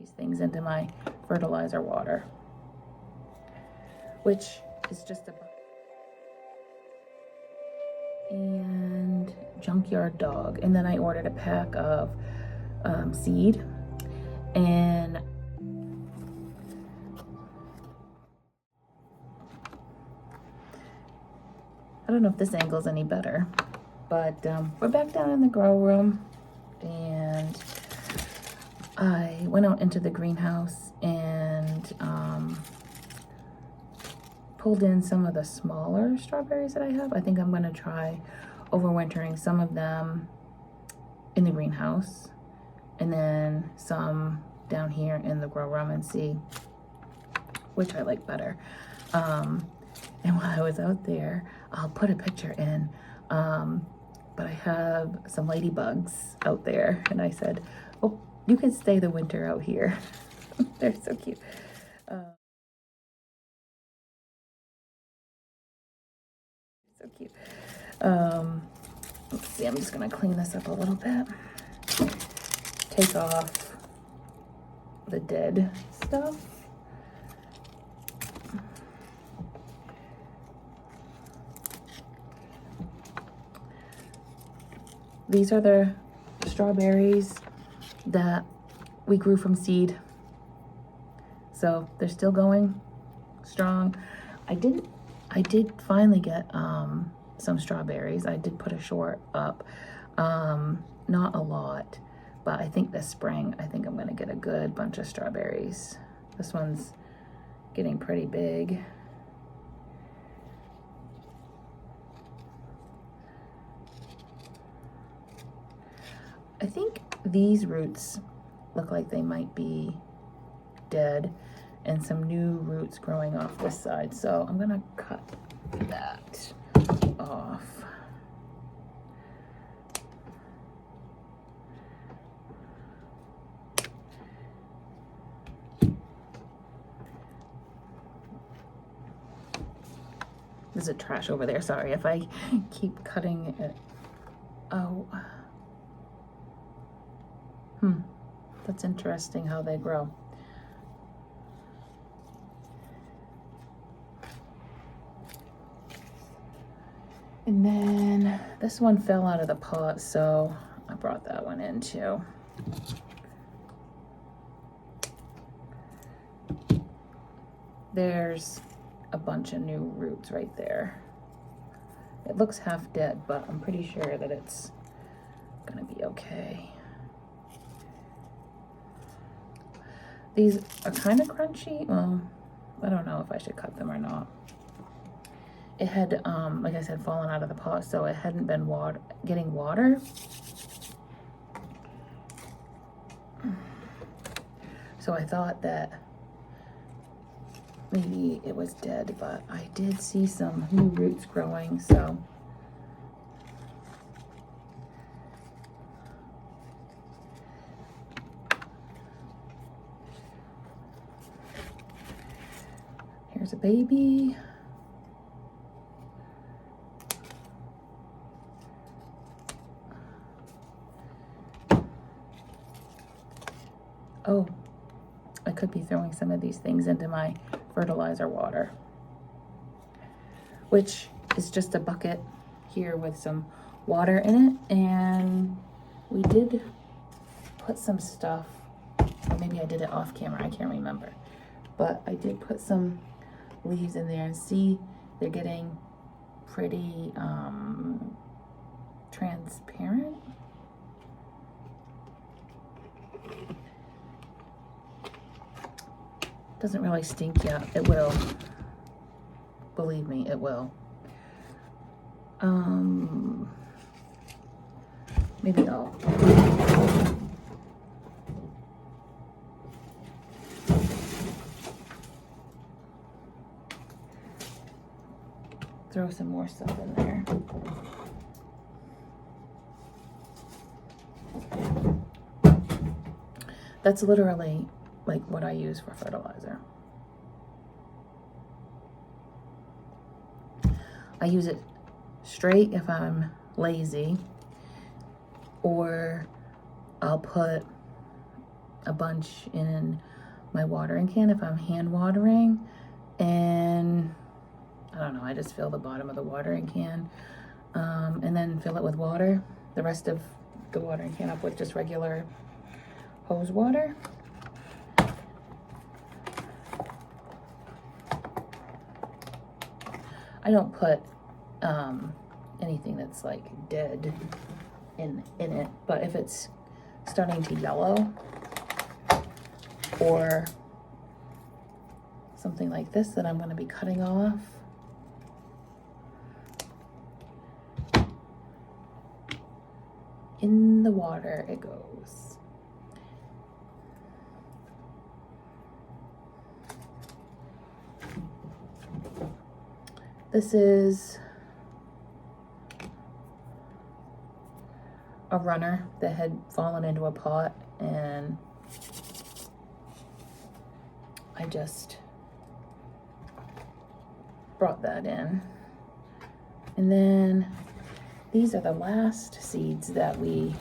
these things into my fertilizer water, which is just a and junkyard dog. And then I ordered a pack of seed, and I don't know if this angle is any better, but we're back down in the grow room, and I went out into the greenhouse and pulled in some of the smaller strawberries that I have. I think I'm gonna try overwintering some of them in the greenhouse and then some down here in the grow room and see which I like better. And while I was out there, I'll put a picture in, but I have some ladybugs out there, and I said, oh, you can stay the winter out here. They're so cute. So cute. Let's see, I'm just gonna clean this up a little bit. Take off the dead stuff. These are the strawberries that we grew from seed. So they're still going strong. I did finally get some strawberries. I did put a short up, not a lot, but I think this spring, I think I'm gonna get a good bunch of strawberries. This one's getting pretty big. I think these roots look like they might be dead, and some new roots growing off this side. So I'm gonna cut that off. There's a trash over there. Sorry if I keep cutting it. Oh. That's interesting how they grow. And then this one fell out of the pot, so I brought that one in too. There's a bunch of new roots right there. It looks half dead, but I'm pretty sure that it's gonna be okay. These are kind of crunchy. Well, I don't know if I should cut them or not. It had, like I said, fallen out of the pot, so it hadn't been getting water. So I thought that maybe it was dead, but I did see some new roots growing, so. Here's a baby. Oh, I could be throwing some of these things into my fertilizer water, which is just a bucket here with some water in it. And we did put some stuff, or maybe I did it off camera, I can't remember, but I did put some leaves in there, and see, they're getting pretty transparent. Doesn't really stink yet. It will. Believe me, it will. Maybe I'll throw some more stuff in there. That's literally like what I use for fertilizer. I use it straight if I'm lazy, or I'll put a bunch in my watering can if I'm hand watering, and I don't know, I just fill the bottom of the watering can and then fill it with water, the rest of the watering can up with just regular hose water. I don't put anything that's like dead in it, but if it's starting to yellow or something like this that I'm going to be cutting off, in the water it goes. This is a runner that had fallen into a pot, and I just brought that in. And then these are the last seeds that we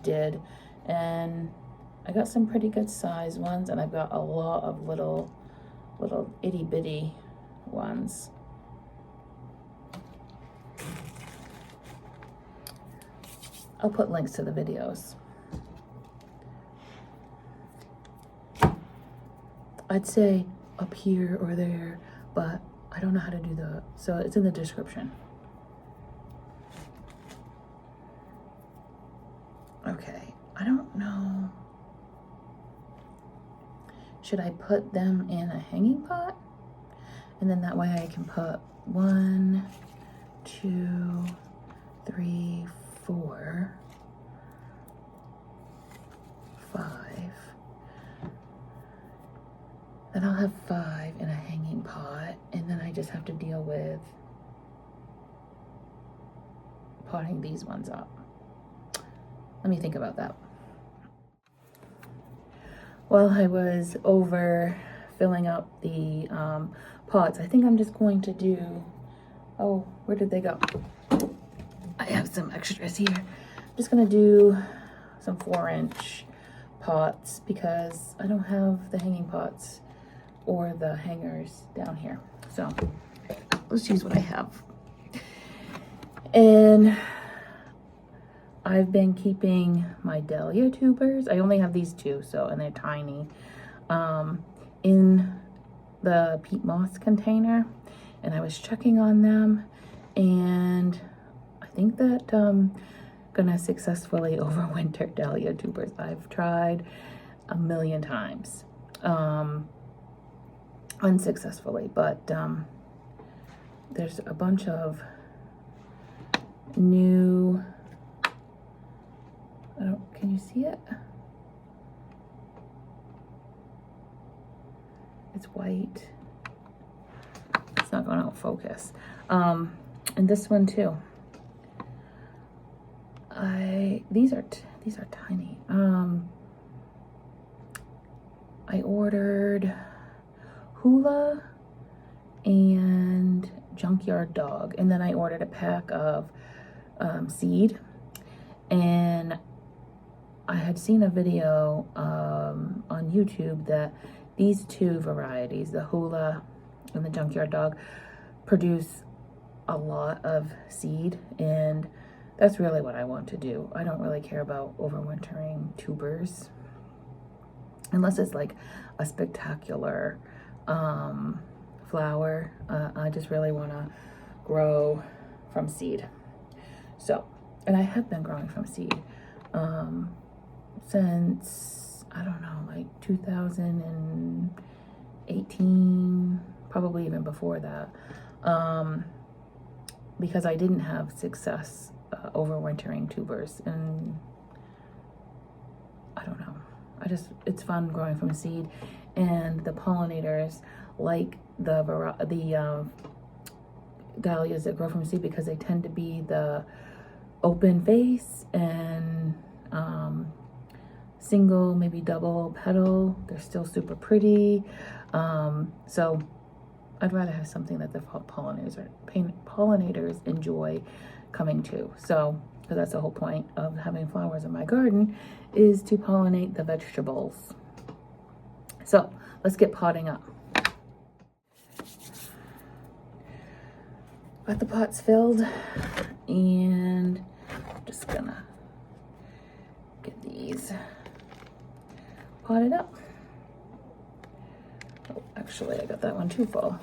did, and I got some pretty good size ones, and I've got a lot of little itty bitty ones. I'll put links to the videos. I'd say up here or there, but I don't know how to do so it's in the description. Okay, I don't know. Should I put them in a hanging pot? And then that way I can put 1, 2, 3, 4, 5. Then I'll have 5 in a hanging pot, and then I just have to deal with potting these ones up. Let me think about that. While I was over filling up the pots, I think I'm just going to do, oh, where did they go? I have some extras here. I'm just gonna do some 4-inch pots because I don't have the hanging pots or the hangers down here. So let's use what I have. And I've been keeping my dahlia tubers. I only have these 2, and they're tiny, in the peat moss container, and I was checking on them, and I think that I'm gonna successfully overwinter dahlia tubers. I've tried a million times, unsuccessfully, but there's a bunch of new, can you see it? It's white. It's not going to focus. And this one too. These are tiny. I ordered Hula and Junkyard Dog, and then I ordered a pack of seed, and I had seen a video on YouTube that these 2 varieties, the Hula and the Junkyard Dog, produce a lot of seed, and that's really what I want to do. I don't really care about overwintering tubers unless it's like a spectacular flower. I just really want to grow from seed. So, and I have been growing from seed since, I don't know, like 2018, probably even before that, because I didn't have success overwintering tubers, and I don't know, it's fun growing from seed, and the pollinators like the dahlias that grow from seed because they tend to be the open face and single, maybe double petal. They're still super pretty. So I'd rather have something that the pollinators enjoy coming to. So, because that's the whole point of having flowers in my garden, is to pollinate the vegetables. So let's get potting up. Got the pots filled, and I'm just gonna get these potted up. Oh, actually, I got that one too full.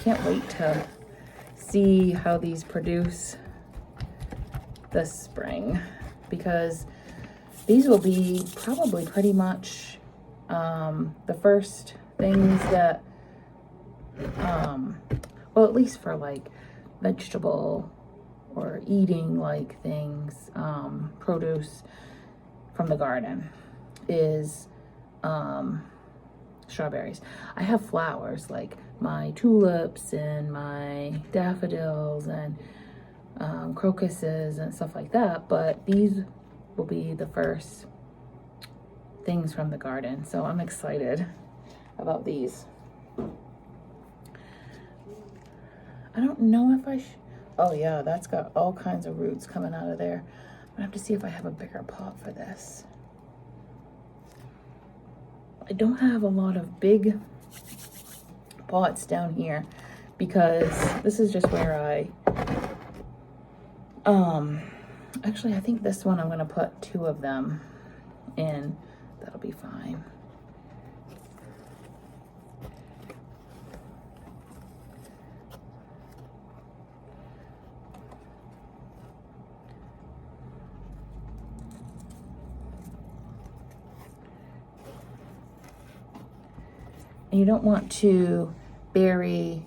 Can't wait to see how these produce this spring, because these will be probably pretty much the first things that well, at least for like vegetable or eating like things, produce from the garden is strawberries. I have flowers like my tulips and my daffodils and crocuses and stuff like that, but these will be the first things from the garden, so I'm excited about these. I don't know if I oh yeah, that's got all kinds of roots coming out of there. I have to see if I have a bigger pot for this. I don't have a lot of big pots down here because this is just where I actually I think this one I'm gonna put 2 of them in. That'll be fine. And you don't want to bury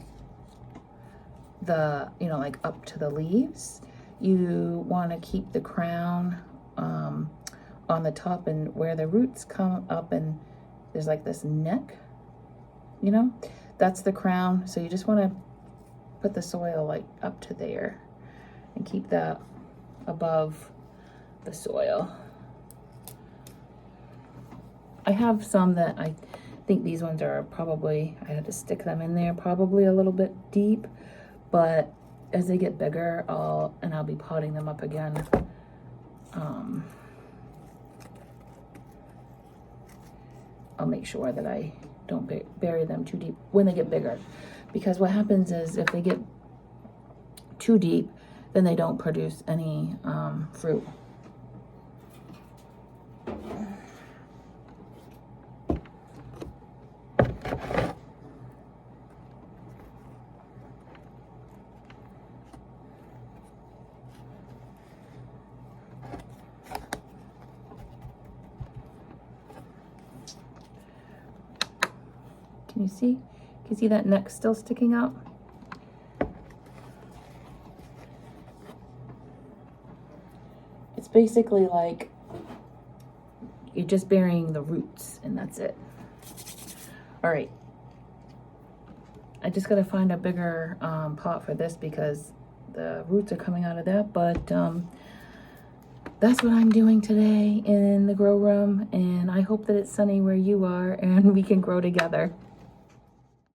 the, you know, like up to the leaves. You want to keep the crown on the top, and where the roots come up and there's like this neck, you know, that's the crown. So you just want to put the soil like up to there and keep that above the soil. I have some that I think these ones are probably, I had to stick them in there probably a little bit deep, but as they get bigger, I'll be potting them up again. I'll make sure that I don't bury them too deep when they get bigger, because what happens is if they get too deep, then they don't produce any fruit. Can you see? Can you see that neck still sticking out? It's basically like you're just burying the roots and that's it. All right. I just got to find a bigger pot for this because the roots are coming out of that, but that's what I'm doing today in the grow room, and I hope that it's sunny where you are and we can grow together.